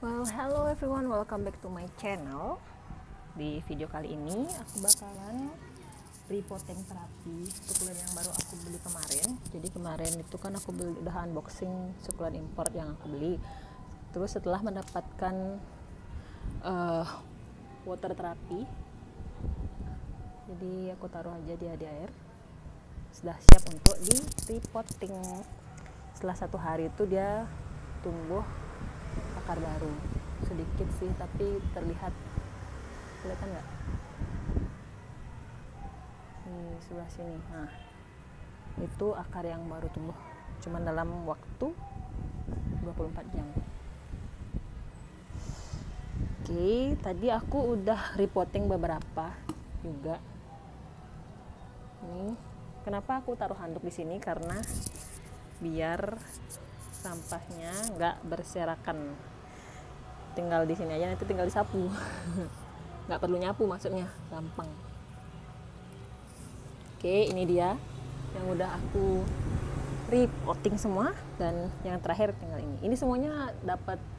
Well, hello everyone, welcome back to my channel. Di video kali ini aku bakalan repotting terapi sukulen yang baru aku beli kemarin. Jadi kemarin itu kan aku udah unboxing sukulen import yang aku beli. Terus setelah mendapatkan water terapi, jadi aku taruh aja dia di air. Sudah siap untuk di repotting. Setelah 1 hari itu dia tumbuh akar baru sedikit sih, tapi terlihat, kelihatan nggak? Nih sebelah sini. Nah, itu akar yang baru tumbuh cuman dalam waktu 24 jam. Oke, tadi aku udah repotting beberapa juga. Nih, kenapa aku taruh handuk di sini? Karena biar sampahnya nggak berserakan. Tinggal di sini aja, nanti tinggal disapu. Nggak perlu nyapu, maksudnya gampang. Oke, ini dia yang udah aku repotting semua, dan yang terakhir tinggal ini. Ini semuanya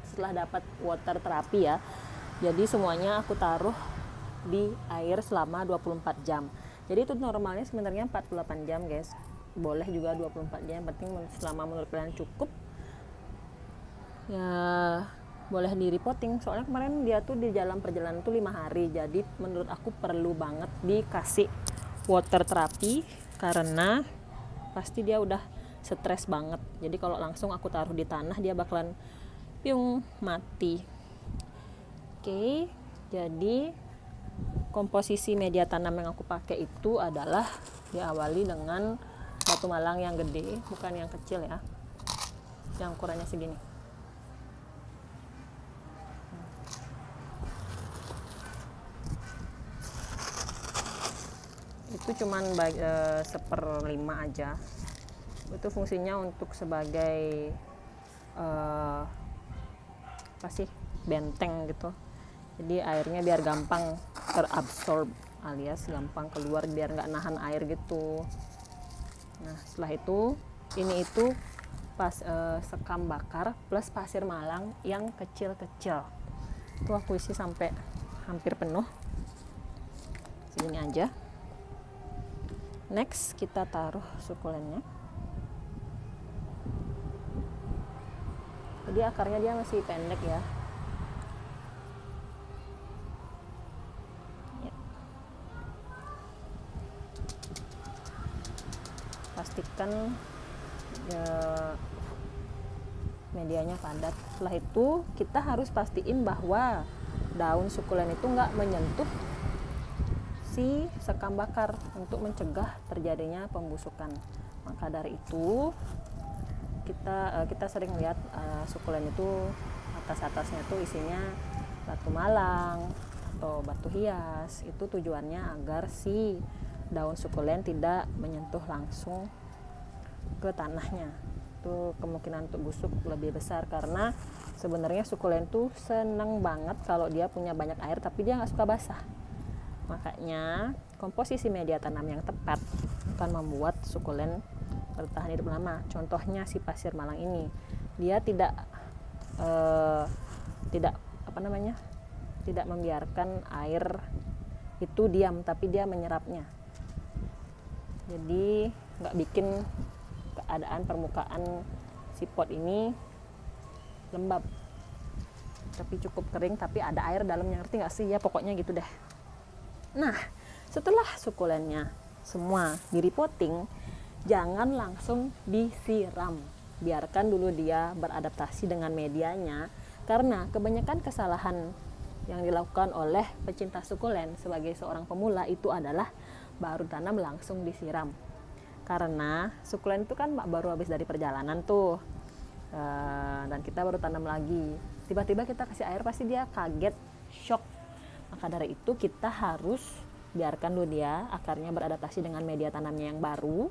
setelah dapat water terapi ya. Jadi semuanya aku taruh di air selama 24 jam. Jadi itu normalnya sebenarnya 48 jam, guys. Boleh juga 24 jam, yang penting selama menurut kalian cukup ya boleh di repotting. Soalnya kemarin dia tuh di dalam perjalanan tuh 5 hari, jadi menurut aku perlu banget dikasih water terapi karena pasti dia udah stres banget. Jadi kalau langsung aku taruh di tanah dia bakalan mati. Oke, jadi komposisi media tanam yang aku pakai itu adalah diawali dengan batu malang yang gede, bukan yang kecil ya, yang ukurannya segini. Itu cuman 1/5 aja. Itu fungsinya untuk sebagai benteng gitu. Jadi airnya biar gampang terabsorb, alias gampang keluar, biar nggak nahan air gitu. Nah setelah itu itu sekam bakar plus pasir malang yang kecil-kecil. Itu aku isi sampai hampir penuh. Segini aja. Next kita taruh sukulennya. Jadi akarnya dia masih pendek ya. Pastikan medianya padat. Setelah itu kita harus pastiin bahwa daun sukulen itu nggak menyentuh si sekam bakar untuk mencegah terjadinya pembusukan. Maka dari itu kita sering lihat sukulen itu atasnya tuh isinya batu malang atau batu hias. Itu tujuannya agar si daun sukulen tidak menyentuh langsung ke tanahnya. Itu kemungkinan untuk busuk lebih besar, karena sebenarnya sukulen tuh seneng banget kalau dia punya banyak air, tapi dia nggak suka basah. Makanya komposisi media tanam yang tepat akan membuat sukulen bertahan hidup lama. Contohnya si pasir malang ini, dia tidak membiarkan air itu diam, tapi dia menyerapnya. Jadi nggak bikin keadaan permukaan si pot ini lembab, tapi cukup kering, tapi ada air dalamnya. Ngerti nggak sih ya? Pokoknya gitu deh. Nah, setelah sukulennya semua di repotting, jangan langsung disiram. Biarkan dulu dia beradaptasi dengan medianya, karena kebanyakan kesalahan yang dilakukan oleh pecinta sukulen sebagai seorang pemula itu adalah baru tanam langsung disiram. Karena sukulen itu kan baru habis dari perjalanan tuh, dan kita baru tanam lagi. Tiba-tiba kita kasih air, pasti dia kaget, shock. Maka dari itu kita harus biarkan dulu dia akarnya beradaptasi dengan media tanamnya yang baru.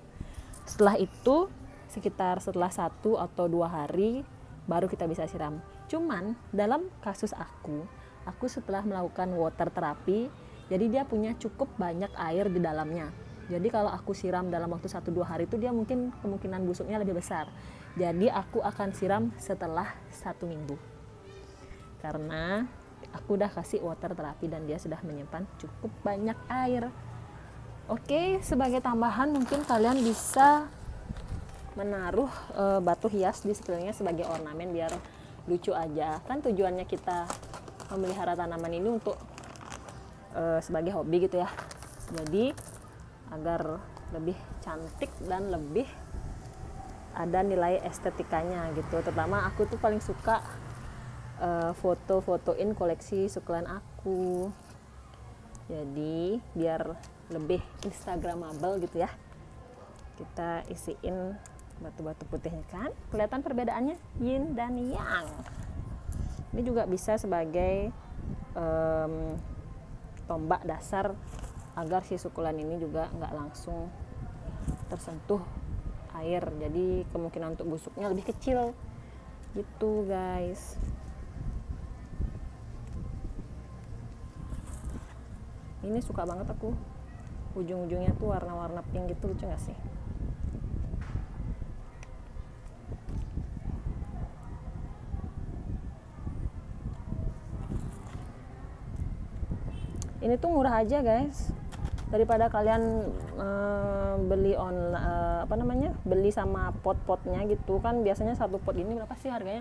Setelah itu setelah 1 atau 2 hari baru kita bisa siram. Cuman dalam kasus aku setelah melakukan water terapi, jadi dia punya cukup banyak air di dalamnya. Jadi kalau aku siram dalam waktu 1-2 hari itu, dia mungkin kemungkinan busuknya lebih besar. Jadi aku akan siram setelah 1 minggu. karena aku udah kasih water terapi dan dia sudah menyimpan cukup banyak air. Oke, sebagai tambahan mungkin kalian bisa menaruh batu hias di sekelilingnya sebagai ornamen biar lucu aja. Kan tujuannya kita memelihara tanaman ini untuk sebagai hobi gitu ya. Jadi agar lebih cantik dan lebih ada nilai estetikanya gitu. Terutama aku tuh paling suka foto-fotoin koleksi sukulen aku. Jadi biar lebih instagramable gitu ya. Kita isiin batu-batu putihnya kan. Kelihatan perbedaannya yin dan yang. Ini juga bisa sebagai tombak dasar agar si sukulen ini juga nggak langsung tersentuh air. Jadi kemungkinan untuk busuknya lebih kecil gitu guys. Ini suka banget aku, ujung-ujungnya tuh warna-warna pink gitu, lucu gak sih? Ini tuh murah aja guys, daripada kalian beli beli sama pot-potnya gitu kan. Biasanya satu pot ini berapa sih harganya?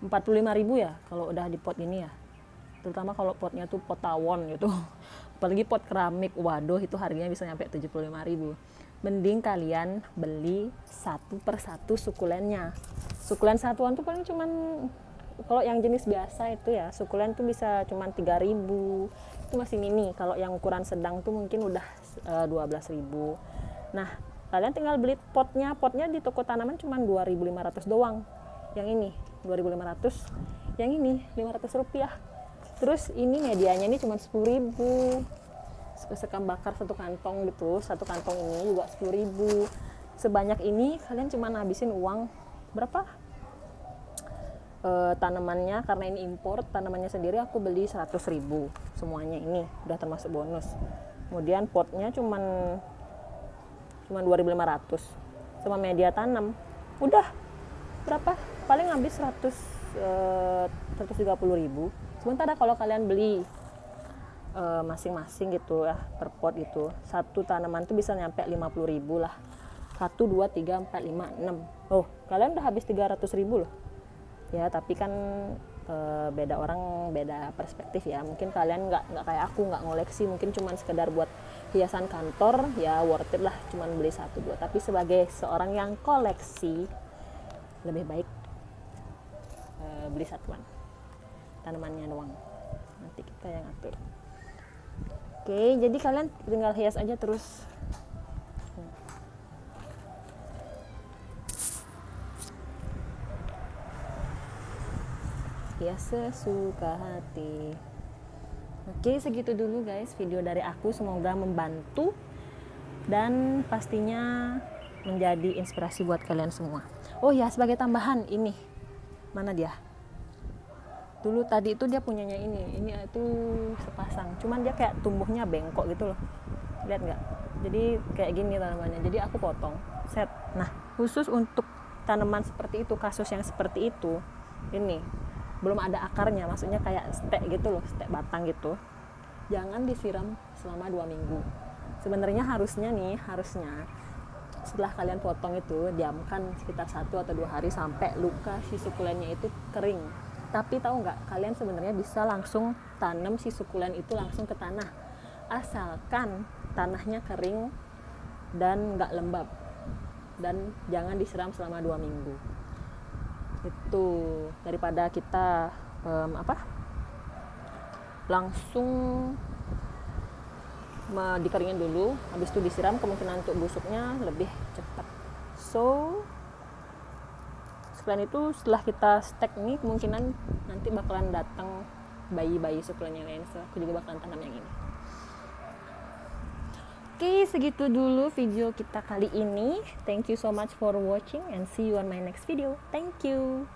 45.000 ya kalau udah di pot ini ya. Terutama kalau potnya tuh pot tawon gitu, apalagi pot keramik, waduh itu harganya bisa nyampe 75.000. Mending kalian beli satu per satu sukulennya. Sukulen satuan tuh paling cuman, kalau yang jenis biasa itu ya sukulen tuh bisa cuman 3.000, itu masih mini. Kalau yang ukuran sedang tuh mungkin udah 12.000. Nah kalian tinggal beli potnya di toko tanaman cuman 2.500 doang. Yang ini 2.500, yang ini 500 rupiah. Terus ini medianya ini cuma 10.000. Sekam bakar satu kantong gitu, satu kantong ini juga 10.000. Sebanyak ini kalian cuma habisin uang berapa? Tanamannya, karena ini import, tanamannya sendiri aku beli 100.000 semuanya, ini udah termasuk bonus. Kemudian potnya cuman 2.500 sama media tanam udah berapa, paling habis 130.000. Sementara kalau kalian beli masing-masing gitu ya per pot gitu, satu tanaman tuh bisa nyampe 50.000 lah. 1, 2, 3, 4, 5, 6. Oh kalian udah habis 300.000 loh ya. Tapi kan beda orang, beda perspektif ya. Mungkin kalian nggak kayak aku, nggak ngoleksi, mungkin cuman sekedar buat hiasan kantor ya, worth it lah cuman beli 1, 2. Tapi sebagai seorang yang koleksi, lebih baik beli satuan, tanamannya doang, nanti kita yang atur. Oke, jadi kalian tinggal hias aja terus. Hias sesuka hati. Oke, segitu dulu guys video dari aku, semoga membantu dan pastinya menjadi inspirasi buat kalian semua. Oh ya, sebagai tambahan, ini mana dia? Dulu tadi itu dia punyanya ini itu sepasang, cuman dia kayak tumbuhnya bengkok gitu loh, lihat nggak? Jadi kayak gini tanamannya, jadi aku potong set. Nah khusus untuk tanaman seperti itu, kasus yang seperti itu, ini belum ada akarnya, maksudnya kayak stek gitu loh, stek batang gitu, jangan disiram selama 2 minggu. Sebenarnya harusnya setelah kalian potong itu diamkan sekitar 1 atau 2 hari sampai luka si sukulennya itu kering. Tapi tahu nggak, kalian sebenarnya bisa langsung tanam si sukulen itu langsung ke tanah, asalkan tanahnya kering dan nggak lembab, dan jangan disiram selama 2 minggu. Itu daripada kita langsung dikeringin dulu, habis itu disiram, kemungkinan untuk busuknya lebih cepat. So sukulen itu setelah kita stek nih, kemungkinan nanti bakalan datang bayi-bayi sukulen yang lain, so aku juga bakalan tanam yang ini. Oke, segitu dulu video kita kali ini. Thank you so much for watching and see you on my next video. Thank you.